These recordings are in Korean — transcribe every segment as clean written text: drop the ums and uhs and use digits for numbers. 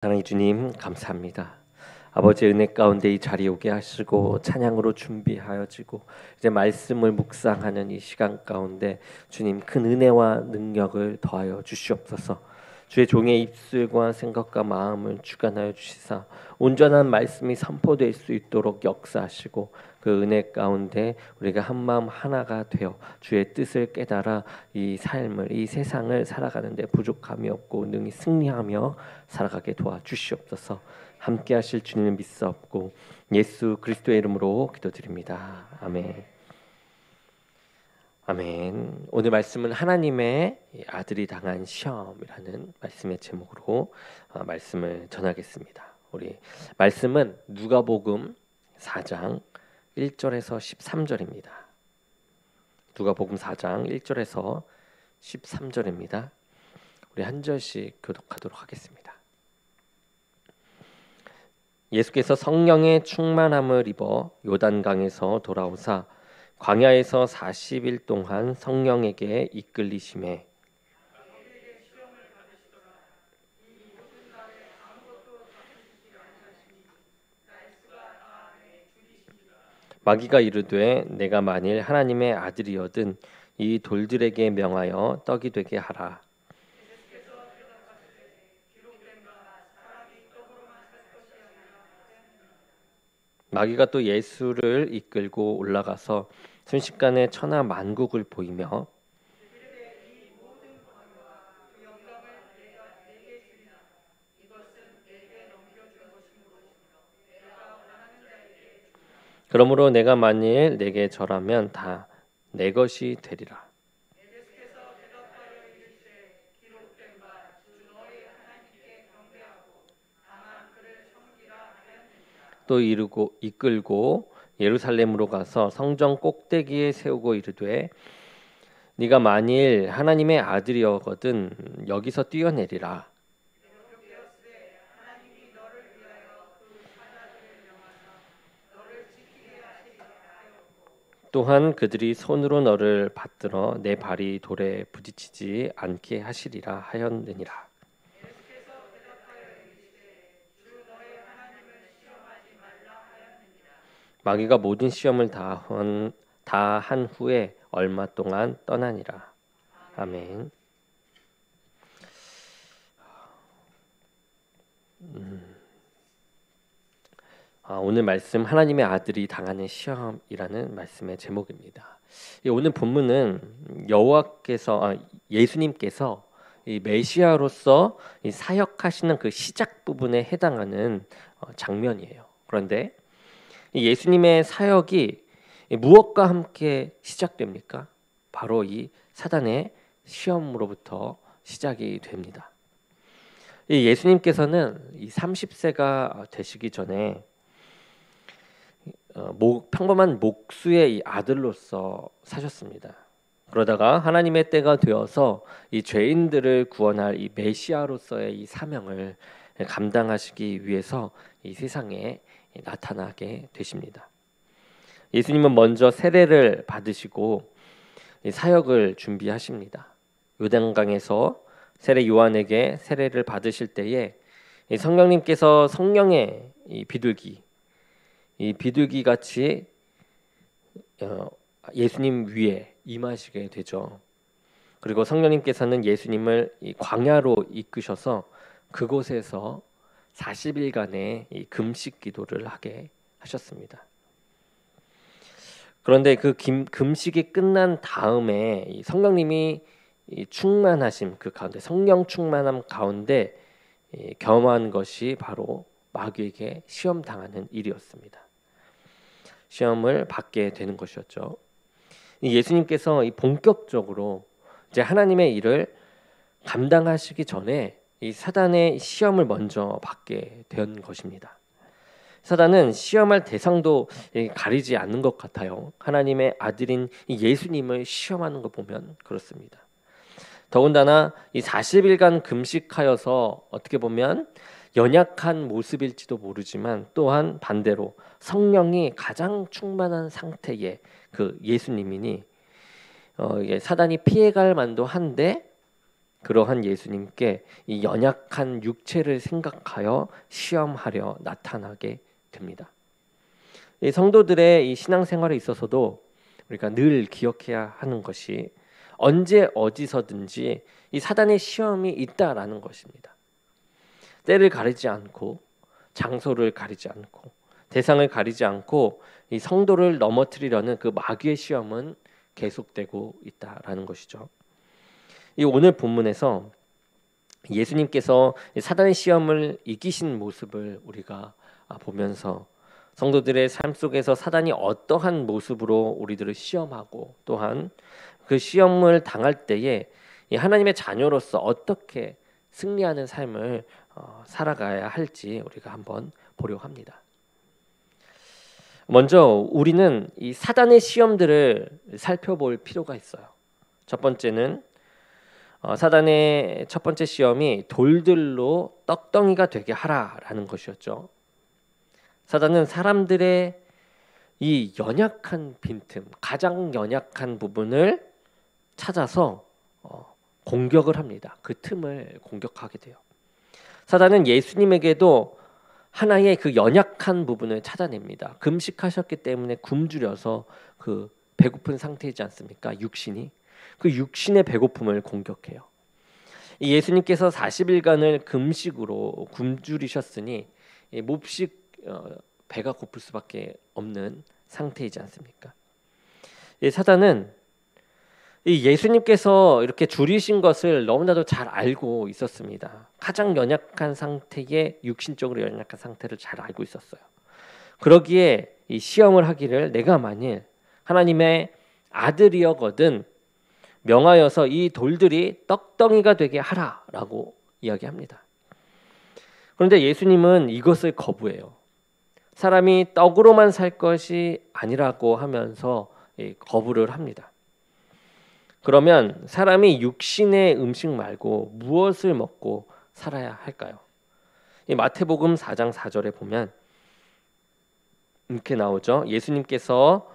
사랑의 주님 감사합니다. 아버지의 은혜 가운데 이 자리에 오게 하시고 찬양으로 준비하여지고 이제 말씀을 묵상하는 이 시간 가운데 주님 큰 은혜와 능력을 더하여 주시옵소서. 주의 종의 입술과 생각과 마음을 주관하여 주시사 온전한 말씀이 선포될 수 있도록 역사하시고 그 은혜 가운데 우리가 한 마음 하나가 되어 주의 뜻을 깨달아 이 삶을 이 세상을 살아가는데 부족함이 없고 능히 승리하며 살아가게 도와주시옵소서. 함께 하실 주님을 믿사옵고 예수 그리스도의 이름으로 기도드립니다. 아멘. 아멘. 오늘 말씀은 하나님의 아들이 당한 시험이라는 말씀의 제목으로 말씀을 전하겠습니다. 우리 말씀은 누가복음 4장 1절에서 13절입니다. 누가복음 4장 1절에서 13절입니다. 우리 한 절씩 교독하도록 하겠습니다. 예수께서 성령의 충만함을 입어 요단강에서 돌아오사 광야에서 40일 동안 성령에게 이끌리심에 마귀가 이르되 내가 만일 하나님의 아들이거든 이 돌들에게 명하여 떡이 되게 하라. 마귀가 또 예수를 이끌고 올라가서 순식간에 천하 만국을 보이며 그러므로 내가 만일 내게 절하면 다 내 것이 되리라. 또 이끌고 예루살렘으로 가서 성전 꼭대기에 세우고 이르되 네가 만일 하나님의 아들이거든 여기서 뛰어내리라. 또한 그들이 손으로 너를 받들어 내 발이 돌에 부딪히지 않게 하시리라 하였느니라. 마귀가 모든 시험을 다 한 후에 얼마 동안 떠나니라. 아멘. 오늘 말씀 하나님의 아들이 당하는 시험이라는 말씀의 제목입니다. 오늘 본문은 예수님께서 이 메시아로서 이 사역하시는 그 시작 부분에 해당하는 장면이에요. 그런데 이 예수님의 사역이 무엇과 함께 시작됩니까? 바로 이 사단의 시험으로부터 시작이 됩니다. 이 예수님께서는 이 30세가 되시기 전에 평범한 목수의 이 아들로서 사셨습니다. 그러다가 하나님의 때가 되어서 이 죄인들을 구원할 이 메시아로서의 이 사명을 감당하시기 위해서 이 세상에 나타나게 되십니다. 예수님은 먼저 세례를 받으시고 이 사역을 준비하십니다. 요단강에서 세례 요한에게 세례를 받으실 때에 이 성령님께서 성령의 이 비둘기 같이 예수님 위에 임하시게 되죠. 그리고 성령님께서는 예수님을 이 광야로 이끄셔서 그곳에서 40일간의 이 금식 기도를 하게 하셨습니다. 그런데 그 금식이 끝난 다음에 이 성령님이 이 충만하심 그 가운데 성령 충만함 가운데 겸한 것이 바로 마귀에게 시험 당하는 일이었습니다. 시험을 받게 되는 것이었죠. 예수님께서 이 본격적으로 이제 하나님의 일을 감당하시기 전에 이 사단의 시험을 먼저 받게 된 것입니다. 사단은 시험할 대상도 가리지 않는 것 같아요. 하나님의 아들인 예수님을 시험하는 거 보면 그렇습니다. 더군다나 이 40일간 금식하여서 어떻게 보면 연약한 모습일지도 모르지만 또한 반대로 성령이 가장 충만한 상태의 그 예수님이니 사단이 피해갈 만도 한데 그러한 예수님께 이 연약한 육체를 생각하여 시험하려 나타나게 됩니다. 이 성도들의 이 신앙생활에 있어서도 우리가 늘 기억해야 하는 것이 언제 어디서든지 이 사단의 시험이 있다라는 것입니다. 때를 가리지 않고 장소를 가리지 않고 대상을 가리지 않고 이 성도를 넘어뜨리려는 그 마귀의 시험은 계속되고 있다라는 것이죠. 이 오늘 본문에서 예수님께서 사단의 시험을 이기신 모습을 우리가 보면서 성도들의 삶 속에서 사단이 어떠한 모습으로 우리들을 시험하고 또한 그 시험을 당할 때에 하나님의 자녀로서 어떻게 승리하는 삶을 살아가야 할지 우리가 한번 보려고 합니다. 먼저 우리는 이 사단의 시험들을 살펴볼 필요가 있어요. 첫 번째는 사단의 첫 번째 시험이 돌들로 떡덩이가 되게 하라라는 것이었죠. 사단은 사람들의 이 연약한 빈틈, 가장 연약한 부분을 찾아서 공격을 합니다. 그 틈을 공격하게 돼요. 사단은 예수님에게도 하나의 그 연약한 부분을 찾아냅니다. 금식하셨기 때문에 굶주려서 그 배고픈 상태이지 않습니까? 육신이. 그 육신의 배고픔을 공격해요. 예수님께서 40일간을 금식으로 굶주리셨으니 몹시 배가 고플 수밖에 없는 상태이지 않습니까? 사단은 예수님께서 이렇게 줄이신 것을 너무나도 잘 알고 있었습니다. 가장 연약한 상태의 육신적으로 연약한 상태를 잘 알고 있었어요. 그러기에 이 시험을 하기를 내가 만일 하나님의 아들이었거든 명하여서 이 돌들이 떡덩이가 되게 하라라고 이야기합니다. 그런데 예수님은 이것을 거부해요. 사람이 떡으로만 살 것이 아니라고 하면서 거부를 합니다. 그러면 사람이 육신의 음식 말고 무엇을 먹고 살아야 할까요? 이 마태복음 4장 4절에 보면 이렇게 나오죠. 예수님께서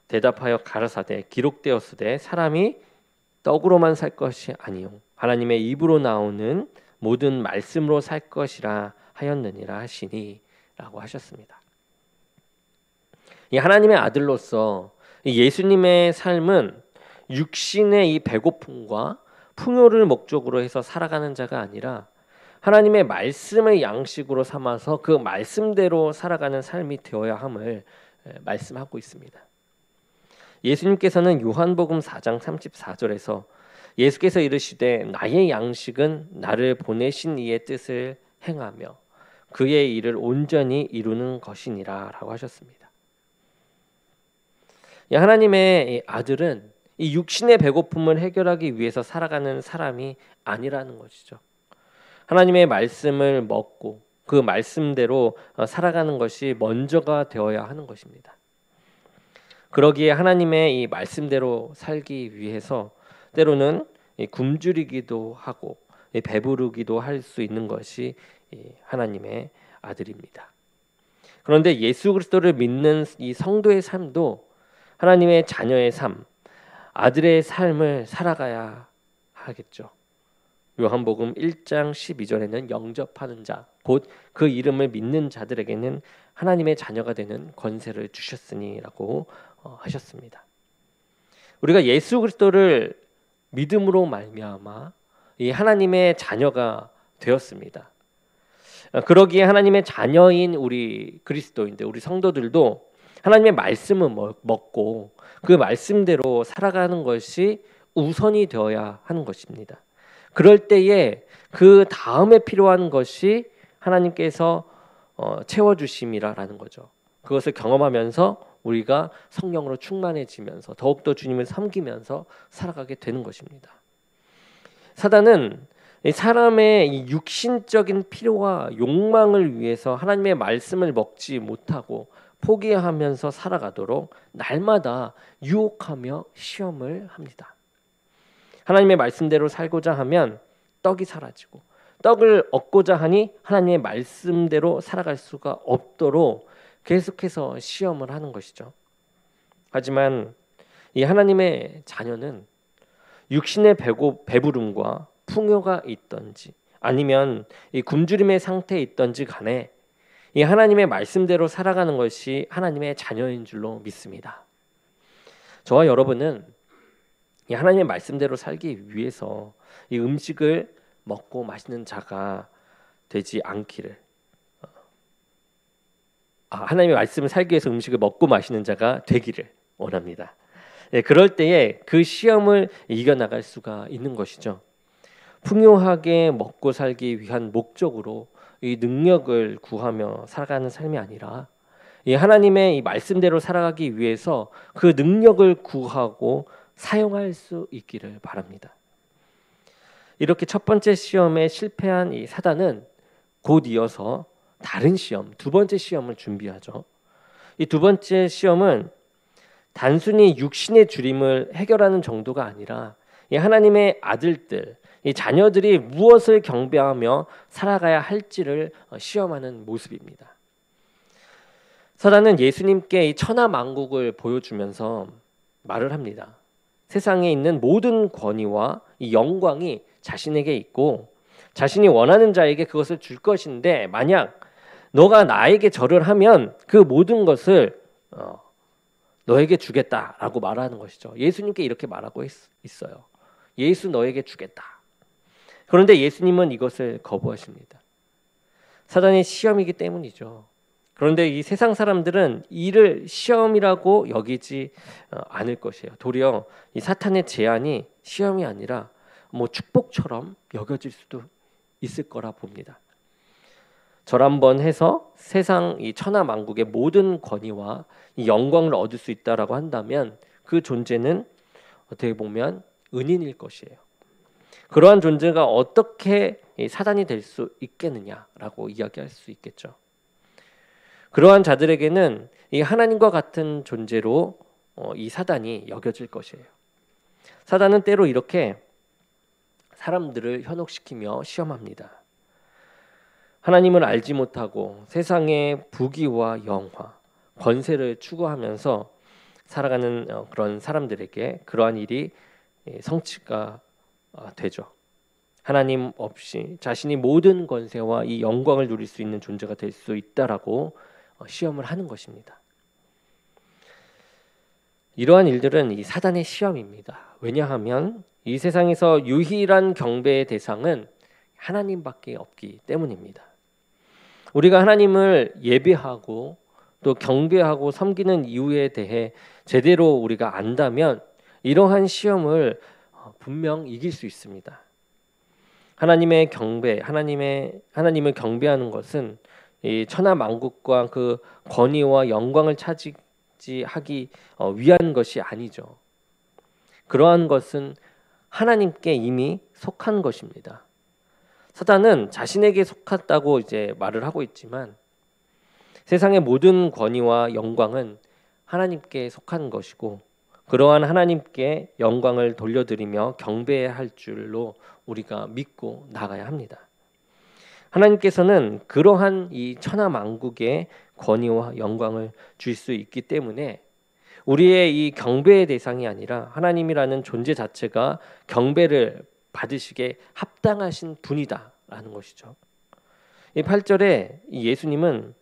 대답하여 가라사대 기록되었으되 사람이 떡으로만 살 것이 아니요 하나님의 입으로 나오는 모든 말씀으로 살 것이라 하였느니라 하시니 라고 하셨습니다. 이 하나님의 아들로서 예수님의 삶은 육신의 이 배고픔과 풍요를 목적으로 해서 살아가는 자가 아니라 하나님의 말씀을 양식으로 삼아서 그 말씀대로 살아가는 삶이 되어야 함을 말씀하고 있습니다. 예수님께서는 요한복음 4장 34절에서 예수께서 이르시되 나의 양식은 나를 보내신 이의 뜻을 행하며 그의 일을 온전히 이루는 것이니라 라고 하셨습니다. 하나님의 아들은 이 육신의 배고픔을 해결하기 위해서 살아가는 사람이 아니라는 것이죠. 하나님의 말씀을 먹고 그 말씀대로 살아가는 것이 먼저가 되어야 하는 것입니다. 그러기에 하나님의 이 말씀대로 살기 위해서 때로는 굶주리기도 하고 배부르기도 할 수 있는 것이 하나님의 아들입니다. 그런데 예수 그리스도를 믿는 이 성도의 삶도 하나님의 자녀의 삶, 아들의 삶을 살아가야 하겠죠. 요한복음 1장 12절에는 영접하는 자, 곧 그 이름을 믿는 자들에게는 하나님의 자녀가 되는 권세를 주셨으니라고 하셨습니다. 우리가 예수 그리스도를 믿음으로 말미암아 이 하나님의 자녀가 되었습니다. 그러기에 하나님의 자녀인 우리 그리스도인들, 우리 성도들도 하나님의 말씀을 먹고 그 말씀대로 살아가는 것이 우선이 되어야 하는 것입니다. 그럴 때에 그 다음에 필요한 것이 하나님께서 채워주심이라는 거죠. 그것을 경험하면서 우리가 성령으로 충만해지면서 더욱더 주님을 섬기면서 살아가게 되는 것입니다. 사단은 사람의 이 육신적인 필요와 욕망을 위해서 하나님의 말씀을 먹지 못하고 포기하면서 살아가도록 날마다 유혹하며 시험을 합니다. 하나님의 말씀대로 살고자 하면 떡이 사라지고 떡을 얻고자 하니 하나님의 말씀대로 살아갈 수가 없도록 계속해서 시험을 하는 것이죠. 하지만 이 하나님의 자녀는 육신의 배부름과 풍요가 있던지 아니면 이 굶주림의 상태에 있던지 간에 이 하나님의 말씀대로 살아가는 것이 하나님의 자녀인 줄로 믿습니다. 저와 여러분은 이 하나님의 말씀대로 살기 위해서 이 음식을 먹고 마시는 자가 되지 않기를, 하나님의 말씀을 살기 위해서 음식을 먹고 마시는 자가 되기를 원합니다. 그럴 때에 그 시험을 이겨나갈 수가 있는 것이죠. 풍요하게 먹고 살기 위한 목적으로 이 능력을 구하며 살아가는 삶이 아니라 이 하나님의 이 말씀대로 살아가기 위해서 그 능력을 구하고 사용할 수 있기를 바랍니다. 이렇게 첫 번째 시험에 실패한 이 사단은 곧 이어서 다른 시험, 두 번째 시험을 준비하죠. 이 두 번째 시험은 단순히 육신의 주림을 해결하는 정도가 아니라 이 하나님의 아들들, 이 자녀들이 무엇을 경배하며 살아가야 할지를 시험하는 모습입니다. 사단은 예수님께 이 천하 만국을 보여주면서 말을 합니다. 세상에 있는 모든 권위와 이 영광이 자신에게 있고 자신이 원하는 자에게 그것을 줄 것인데 만약 너가 나에게 절을 하면 그 모든 것을 너에게 주겠다라고 말하는 것이죠. 예수님께 이렇게 말하고 있어요. 예수 너에게 주겠다. 그런데 예수님은 이것을 거부하십니다. 사단의 시험이기 때문이죠. 그런데 이 세상 사람들은 이를 시험이라고 여기지 않을 것이에요. 도리어 이 사탄의 제안이 시험이 아니라 축복처럼 여겨질 수도 있을 거라 봅니다. 절 한번 해서 세상 이 천하 만국의 모든 권위와 이 영광을 얻을 수 있다라고 한다면 그 존재는 어떻게 보면 은인일 것이에요. 그러한 존재가 어떻게 사단이 될 수 있겠느냐라고 이야기할 수 있겠죠. 그러한 자들에게는 이 하나님과 같은 존재로 이 사단이 여겨질 것이에요. 사단은 때로 이렇게 사람들을 현혹시키며 시험합니다. 하나님을 알지 못하고 세상의 부귀와 영화, 권세를 추구하면서 살아가는 그런 사람들에게 그러한 일이 성취가 되죠. 하나님 없이 자신이 모든 권세와 이 영광을 누릴 수 있는 존재가 될 수 있다라고 시험을 하는 것입니다. 이러한 일들은 이 사단의 시험입니다. 왜냐하면 이 세상에서 유일한 경배의 대상은 하나님밖에 없기 때문입니다. 우리가 하나님을 예배하고 또 경배하고 섬기는 이유에 대해 제대로 우리가 안다면 이러한 시험을 분명 이길 수 있습니다. 하나님의 경배, 하나님을 경배하는 것은 이 천하 만국과 그 권위와 영광을 차지하기 위한 것이 아니죠. 그러한 것은 하나님께 이미 속한 것입니다. 사단은 자신에게 속았다고 이제 말을 하고 있지만 세상의 모든 권위와 영광은 하나님께 속한 것이고 그러한 하나님께 영광을 돌려드리며 경배해야 할 줄로 우리가 믿고 나가야 합니다. 하나님께서는 그러한 이 천하 만국의 권위와 영광을 줄 수 있기 때문에 우리의 이 경배의 대상이 아니라 하나님이라는 존재 자체가 경배를 받으시게 합당하신 분이다라는 것이죠. 이 8절에 예수님은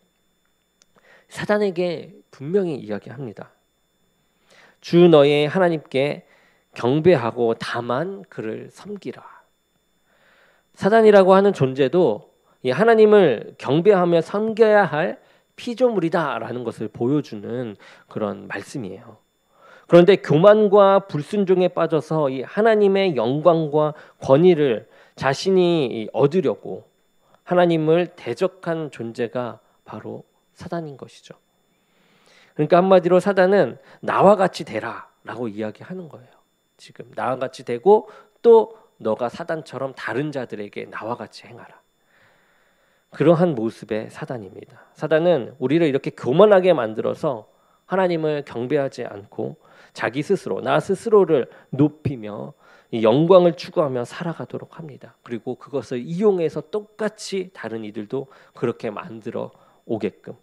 사단에게 분명히 이야기합니다. 주 너의 하나님께 경배하고 다만 그를 섬기라. 사단이라고 하는 존재도 이 하나님을 경배하며 섬겨야 할 피조물이다라는 것을 보여주는 그런 말씀이에요. 그런데 교만과 불순종에 빠져서 이 하나님의 영광과 권위를 자신이 얻으려고 하나님을 대적한 존재가 바로 사단인 것이죠. 그러니까 한마디로 사단은 나와 같이 되라라고 이야기하는 거예요. 지금 나와 같이 되고 또 너가 사단처럼 다른 자들에게 나와 같이 행하라. 그러한 모습의 사단입니다. 사단은 우리를 이렇게 교만하게 만들어서 하나님을 경배하지 않고 자기 스스로 나 스스로를 높이며 이 영광을 추구하며 살아가도록 합니다. 그리고 그것을 이용해서 똑같이 다른 이들도 그렇게 만들어 오게끔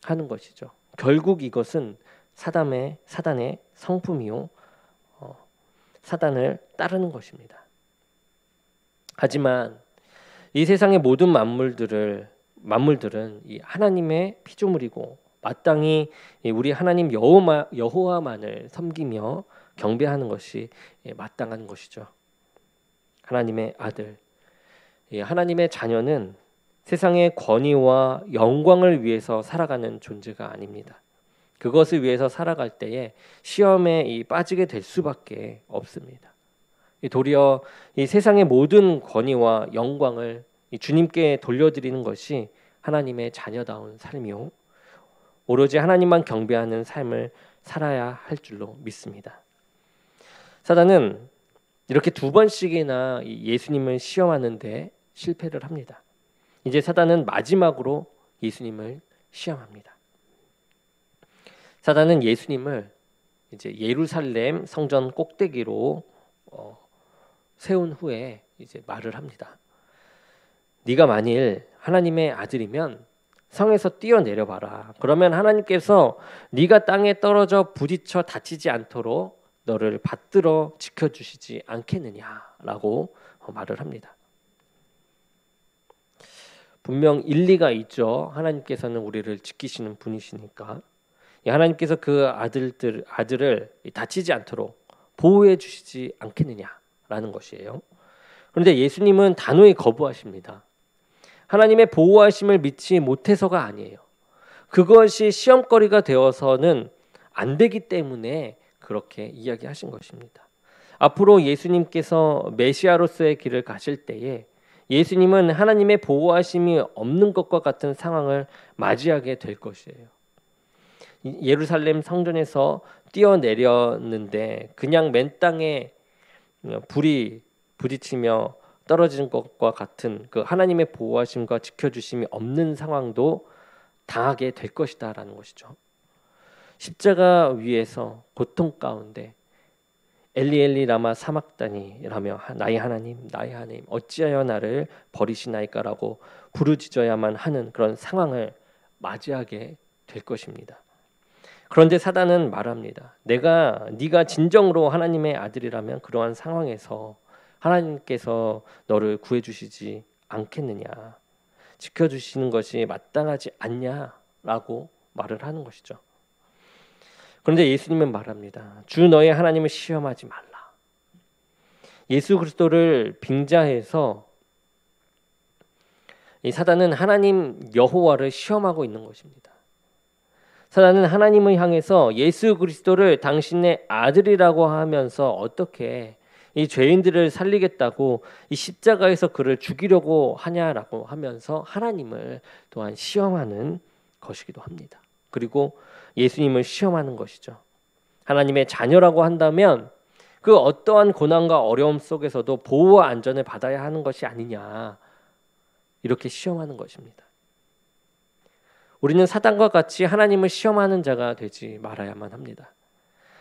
하는 것이죠. 결국 이것은 사단의 성품이요 사단을 따르는 것입니다. 하지만 이 세상의 모든 만물들은 이 하나님의 피조물이고 마땅히 우리 하나님 여호와만을 섬기며 경배하는 것이 마땅한 것이죠. 하나님의 아들, 하나님의 자녀는 세상의 권위와 영광을 위해서 살아가는 존재가 아닙니다. 그것을 위해서 살아갈 때에 시험에 빠지게 될 수밖에 없습니다. 도리어 이 세상의 모든 권위와 영광을 주님께 돌려드리는 것이 하나님의 자녀다운 삶이요, 오로지 하나님만 경배하는 삶을 살아야 할 줄로 믿습니다. 사단은 이렇게 2번씩이나 예수님을 시험하는데 실패를 합니다. 이제 사단은 마지막으로 예수님을 시험합니다. 사단은 예수님을 이제 예루살렘 성전 꼭대기로 세운 후에 이제 말을 합니다. 네가 만일 하나님의 아들이면 성에서 뛰어내려 봐라. 그러면 하나님께서 네가 땅에 떨어져 부딪혀 다치지 않도록 너를 받들어 지켜주시지 않겠느냐라고 말을 합니다. 분명 일리가 있죠. 하나님께서는 우리를 지키시는 분이시니까 하나님께서 그 아들을 다치지 않도록 보호해 주시지 않겠느냐라는 것이에요. 그런데 예수님은 단호히 거부하십니다. 하나님의 보호하심을 믿지 못해서가 아니에요. 그것이 시험거리가 되어서는 안 되기 때문에 그렇게 이야기하신 것입니다. 앞으로 예수님께서 메시아로서의 길을 가실 때에 예수님은 하나님의 보호하심이 없는 것과 같은 상황을 맞이하게 될 것이에요. 예루살렘 성전에서 뛰어내렸는데 그냥 맨 땅에 불이 부딪히며 떨어지는 것과 같은 그 하나님의 보호하심과 지켜주심이 없는 상황도 당하게 될 것이다라는 것이죠. 십자가 위에서 고통 가운데 엘리 엘리 라마 사막다니라며 나의 하나님 어찌하여 나를 버리시나이까라고 부르짖어야만 하는 그런 상황을 맞이하게 될 것입니다. 그런데 사단은 말합니다. 네가 진정으로 하나님의 아들이라면 그러한 상황에서 하나님께서 너를 구해주시지 않겠느냐, 지켜주시는 것이 마땅하지 않냐라고 말을 하는 것이죠. 그런데 예수님은 말합니다. 주 너의 하나님을 시험하지 말라. 예수 그리스도를 빙자해서 이 사단은 하나님 여호와를 시험하고 있는 것입니다. 사단은 하나님을 향해서 예수 그리스도를 당신의 아들이라고 하면서 어떻게 이 죄인들을 살리겠다고 이 십자가에서 그를 죽이려고 하냐라고 하면서 하나님을 또한 시험하는 것이기도 합니다. 그리고 예수님을 시험하는 것이죠. 하나님의 자녀라고 한다면 그 어떠한 고난과 어려움 속에서도 보호와 안전을 받아야 하는 것이 아니냐, 이렇게 시험하는 것입니다. 우리는 사단과 같이 하나님을 시험하는 자가 되지 말아야만 합니다.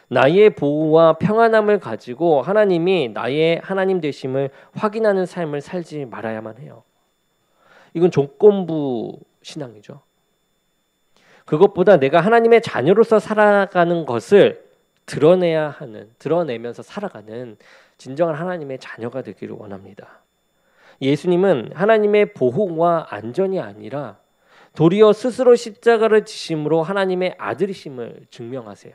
나의 보호와 평안함을 가지고 하나님이 나의 하나님 되심을 확인하는 삶을 살지 말아야만 해요. 이건 조건부 신앙이죠. 그것보다 내가 하나님의 자녀로서 살아가는 것을 드러내면서 살아가는 진정한 하나님의 자녀가 되기를 원합니다. 예수님은 하나님의 보호와 안전이 아니라 도리어 스스로 십자가를 지심으로 하나님의 아들이심을 증명하세요.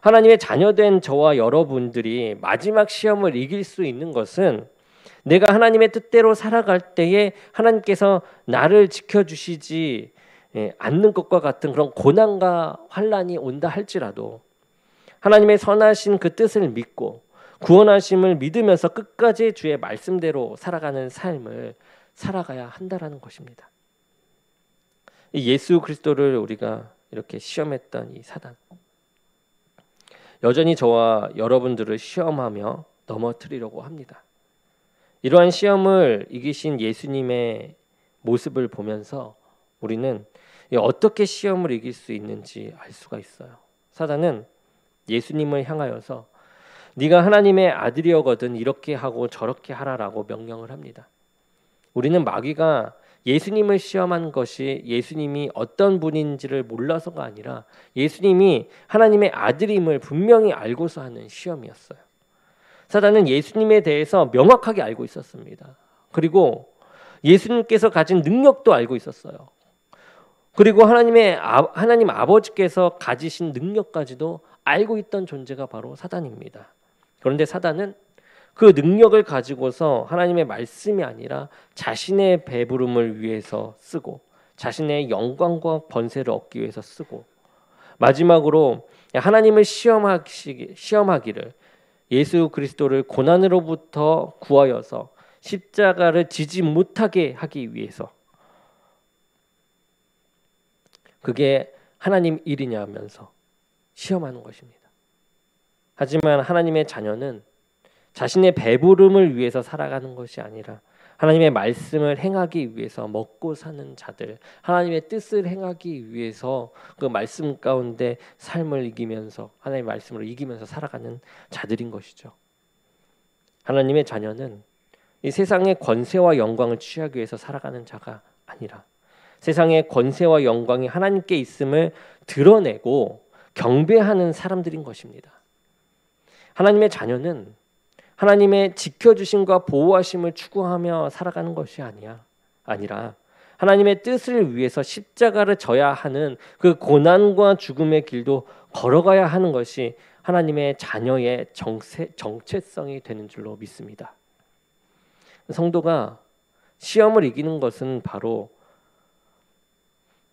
하나님의 자녀된 저와 여러분들이 마지막 시험을 이길 수 있는 것은 내가 하나님의 뜻대로 살아갈 때에 하나님께서 나를 지켜주시지 않는 것과 같은 그런 고난과 환난이 온다 할지라도 하나님의 선하신 그 뜻을 믿고 구원하심을 믿으면서 끝까지 주의 말씀대로 살아가는 삶을 살아가야 한다라는 것입니다. 예수 그리스도를 우리가 이렇게 시험했던 이 사단, 여전히 저와 여러분들을 시험하며 넘어뜨리려고 합니다. 이러한 시험을 이기신 예수님의 모습을 보면서 우리는 어떻게 시험을 이길 수 있는지 알 수가 있어요. 사단은 예수님을 향하여서 네가 하나님의 아들이거든 이렇게 하고 저렇게 하라라고 명령을 합니다. 우리는 마귀가 예수님을 시험한 것이 예수님이 어떤 분인지를 몰라서가 아니라 예수님이 하나님의 아들임을 분명히 알고서 하는 시험이었어요. 사단은 예수님에 대해서 명확하게 알고 있었습니다. 그리고 예수님께서 가진 능력도 알고 있었어요. 그리고 하나님 아버지께서 가지신 능력까지도 알고 있던 존재가 바로 사단입니다. 그런데 사단은 그 능력을 가지고서 하나님의 말씀이 아니라 자신의 배부름을 위해서 쓰고 자신의 영광과 번세를 얻기 위해서 쓰고 마지막으로 하나님을 시험하기를 예수 그리스도를 고난으로부터 구하여서 십자가를 지지 못하게 하기 위해서 그게 하나님 일이냐 하면서 시험하는 것입니다. 하지만 하나님의 자녀는 자신의 배부름을 위해서 살아가는 것이 아니라 하나님의 말씀을 행하기 위해서 먹고 사는 자들, 하나님의 뜻을 행하기 위해서 그 말씀 가운데 삶을 이기면서 하나님의 말씀으로 이기면서 살아가는 자들인 것이죠. 하나님의 자녀는 이 세상의 권세와 영광을 취하기 위해서 살아가는 자가 아니라 세상의 권세와 영광이 하나님께 있음을 드러내고 경배하는 사람들인 것입니다. 하나님의 자녀는 하나님의 지켜주심과 보호하심을 추구하며 살아가는 것이 아니라 하나님의 뜻을 위해서 십자가를 져야 하는 그 고난과 죽음의 길도 걸어가야 하는 것이 하나님의 자녀의 정체성이 되는 줄로 믿습니다. 성도가 시험을 이기는 것은 바로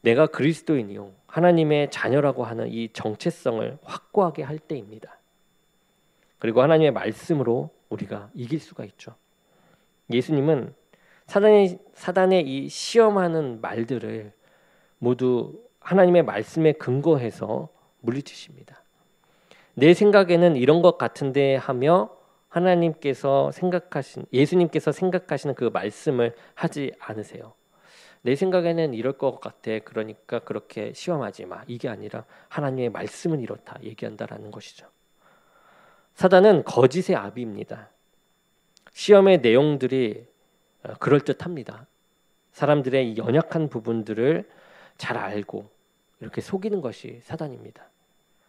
내가 그리스도인이요 하나님의 자녀라고 하는 이 정체성을 확고하게 할 때입니다. 그리고 하나님의 말씀으로 우리가 이길 수가 있죠. 예수님은 사단의 이 시험하는 말들을 모두 하나님의 말씀에 근거해서 물리치십니다. 내 생각에는 이런 것 같은데 하며 예수님께서 생각하시는 그 말씀을 하지 않으세요. 내 생각에는 이럴 것 같아. 그러니까 그렇게 시험하지 마. 이게 아니라 하나님의 말씀은 이렇다 얘기한다라는 것이죠. 사단은 거짓의 아비입니다. 시험의 내용들이 그럴듯합니다. 사람들의 연약한 부분들을 잘 알고 이렇게 속이는 것이 사단입니다.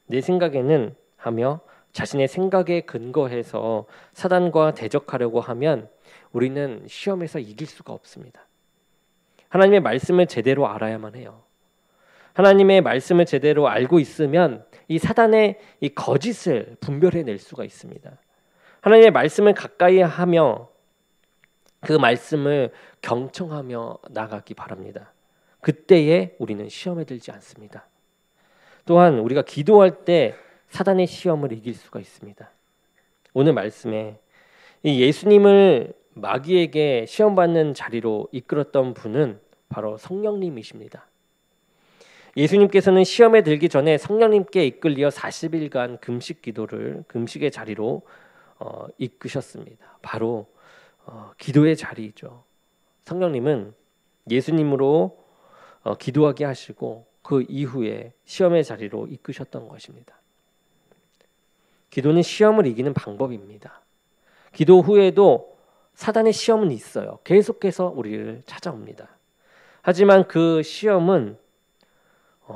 내 생각에는 하며 자신의 생각에 근거해서 사단과 대적하려고 하면 우리는 시험에서 이길 수가 없습니다. 하나님의 말씀을 제대로 알아야만 해요. 하나님의 말씀을 제대로 알고 있으면 이 사단의 이 거짓을 분별해낼 수가 있습니다. 하나님의 말씀을 가까이 하며 그 말씀을 경청하며 나가기 바랍니다. 그때에 우리는 시험에 들지 않습니다. 또한 우리가 기도할 때 사단의 시험을 이길 수가 있습니다. 오늘 말씀에 이 예수님을 마귀에게 시험받는 자리로 이끌었던 분은 바로 성령님이십니다. 예수님께서는 시험에 들기 전에 성령님께 이끌려 40일간 금식의 자리로 이끄셨습니다. 바로 기도의 자리이죠. 성령님은 예수님으로 기도하게 하시고 그 이후에 시험의 자리로 이끄셨던 것입니다. 기도는 시험을 이기는 방법입니다. 기도 후에도 사단의 시험은 있어요. 계속해서 우리를 찾아옵니다. 하지만 그 시험은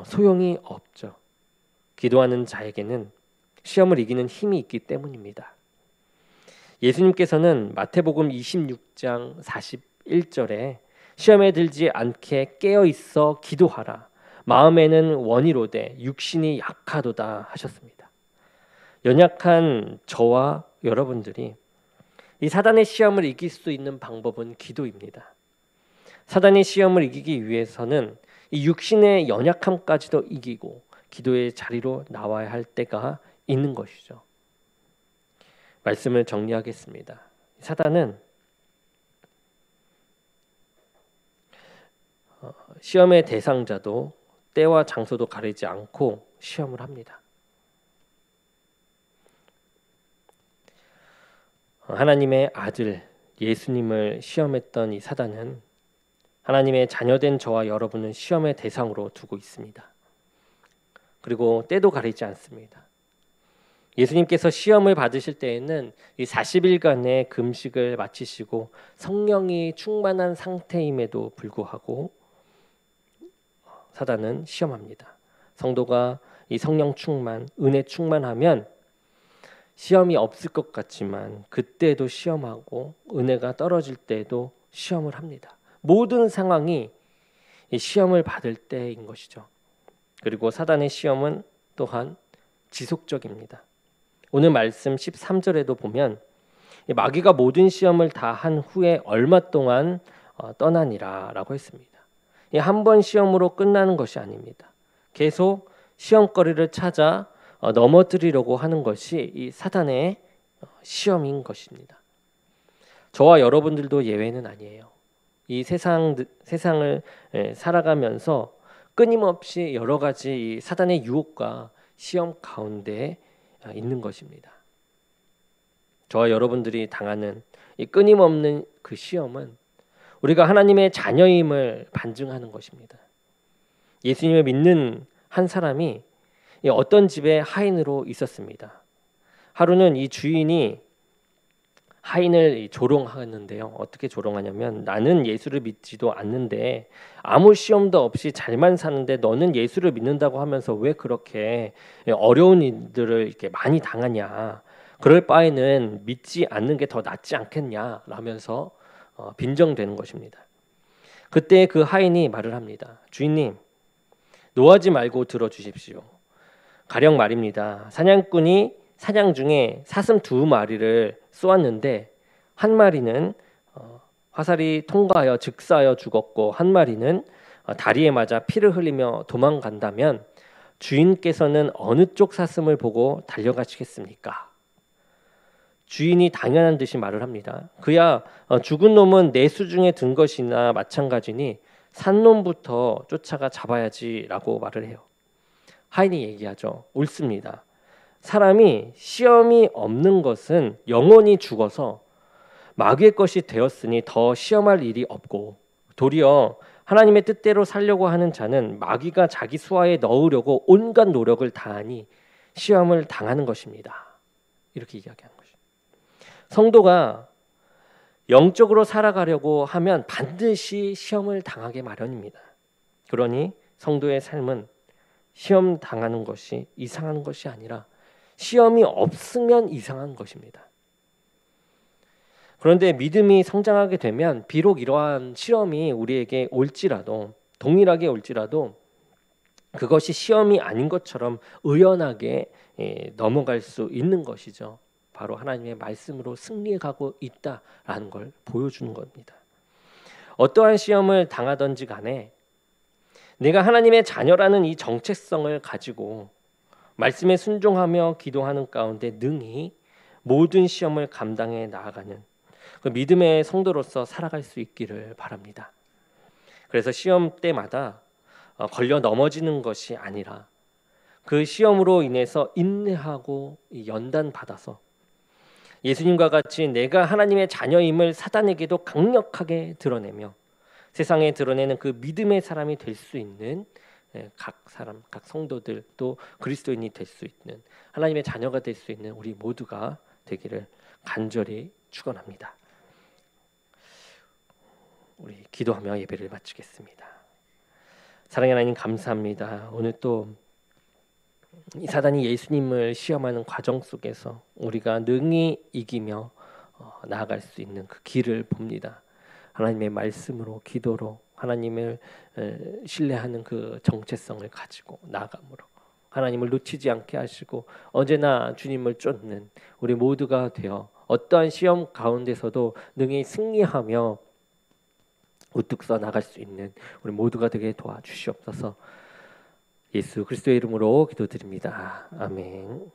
소용이 없죠. 기도하는 자에게는 시험을 이기는 힘이 있기 때문입니다. 예수님께서는 마태복음 26장 41절에 시험에 들지 않게 깨어있어 기도하라. 마음에는 원이로되 육신이 약하도다 하셨습니다. 연약한 저와 여러분들이 이 사단의 시험을 이길 수 있는 방법은 기도입니다. 사단의 시험을 이기기 위해서는 이 육신의 연약함까지도 이기고 기도의 자리로 나와야 할 때가 있는 것이죠. 말씀을 정리하겠습니다. 사단은 시험의 대상자도 때와 장소도 가리지 않고 시험을 합니다. 하나님의 아들 예수님을 시험했던 이 사단은 하나님의 자녀된 저와 여러분은 시험의 대상으로 두고 있습니다. 그리고 때도 가리지 않습니다. 예수님께서 시험을 받으실 때에는 이 40일간의 금식을 마치시고 성령이 충만한 상태임에도 불구하고 사단은 시험합니다. 성도가 이 성령 충만, 은혜 충만하면 시험이 없을 것 같지만 그때도 시험하고 은혜가 떨어질 때도 시험을 합니다. 모든 상황이 이 시험을 받을 때인 것이죠. 그리고 사단의 시험은 또한 지속적입니다. 오늘 말씀 13절에도 보면 마귀가 모든 시험을 다 한 후에 얼마 동안 떠나니라 라고 했습니다. 한 번 시험으로 끝나는 것이 아닙니다. 계속 시험거리를 찾아 넘어뜨리려고 하는 것이 이 사단의 시험인 것입니다. 저와 여러분들도 예외는 아니에요. 이 세상을 살아가면서 끊임없이 여러 가지 이 사단의 유혹과 시험 가운데 있는 것입니다. 저와 여러분들이 당하는 이 끊임없는 그 시험은 우리가 하나님의 자녀임을 반증하는 것입니다. 예수님을 믿는 한 사람이 어떤 집에 하인으로 있었습니다. 하루는 이 주인이 하인을 조롱하는데요. 어떻게 조롱하냐면 나는 예수를 믿지도 않는데 아무 시험도 없이 잘만 사는데 너는 예수를 믿는다고 하면서 왜 그렇게 어려운 일들을 이렇게 많이 당하냐. 그럴 바에는 믿지 않는 게 더 낫지 않겠냐 라면서 빈정대는 것입니다. 그때 그 하인이 말을 합니다. 주인님, 노하지 말고 들어주십시오. 가령 말입니다. 사냥꾼이 사냥 중에 사슴 2마리를 쏘았는데 한 마리는 화살이 통과하여 즉사하여 죽었고 한 마리는 다리에 맞아 피를 흘리며 도망간다면 주인께서는 어느 쪽 사슴을 보고 달려가시겠습니까? 주인이 당연한 듯이 말을 합니다. 그야 죽은 놈은 내 수중에 든 것이나 마찬가지니 산 놈부터 쫓아가 잡아야지라고 말을 해요. 하인이 얘기하죠. 옳습니다. 사람이 시험이 없는 것은 영원히 죽어서 마귀의 것이 되었으니 더 시험할 일이 없고 도리어 하나님의 뜻대로 살려고 하는 자는 마귀가 자기 수하에 넣으려고 온갖 노력을 다하니 시험을 당하는 것입니다. 이렇게 이야기하는 것입니다. 성도가 영적으로 살아가려고 하면 반드시 시험을 당하게 마련입니다. 그러니 성도의 삶은 시험 당하는 것이 이상한 것이 아니라 시험이 없으면 이상한 것입니다. 그런데 믿음이 성장하게 되면 비록 이러한 시험이 우리에게 올지라도 동일하게 올지라도 그것이 시험이 아닌 것처럼 의연하게 넘어갈 수 있는 것이죠. 바로 하나님의 말씀으로 승리해가고 있다라는 걸 보여주는 겁니다. 어떠한 시험을 당하든지 간에 내가 하나님의 자녀라는 이 정체성을 가지고 말씀에 순종하며 기도하는 가운데 능히 모든 시험을 감당해 나아가는 그 믿음의 성도로서 살아갈 수 있기를 바랍니다. 그래서 시험 때마다 걸려 넘어지는 것이 아니라 그 시험으로 인해서 인내하고 연단받아서 예수님과 같이 내가 하나님의 자녀임을 사단에게도 강력하게 드러내며 세상에 드러내는 그 믿음의 사람이 될 수 있는 각 사람, 각 성도들 또 그리스도인이 될 수 있는 하나님의 자녀가 될 수 있는 우리 모두가 되기를 간절히 축원합니다. 우리 기도하며 예배를 마치겠습니다. 사랑의 하나님 감사합니다. 오늘 또 이 사단이 예수님을 시험하는 과정 속에서 우리가 능히 이기며 나아갈 수 있는 그 길을 봅니다. 하나님의 말씀으로 기도로 하나님을 신뢰하는 그 정체성을 가지고 나아감으로 하나님을 놓치지 않게 하시고 언제나 주님을 쫓는 우리 모두가 되어 어떠한 시험 가운데서도 능히 승리하며 우뚝 서 나갈 수 있는 우리 모두가 되게 도와주시옵소서. 예수 그리스도의 이름으로 기도드립니다. 아멘.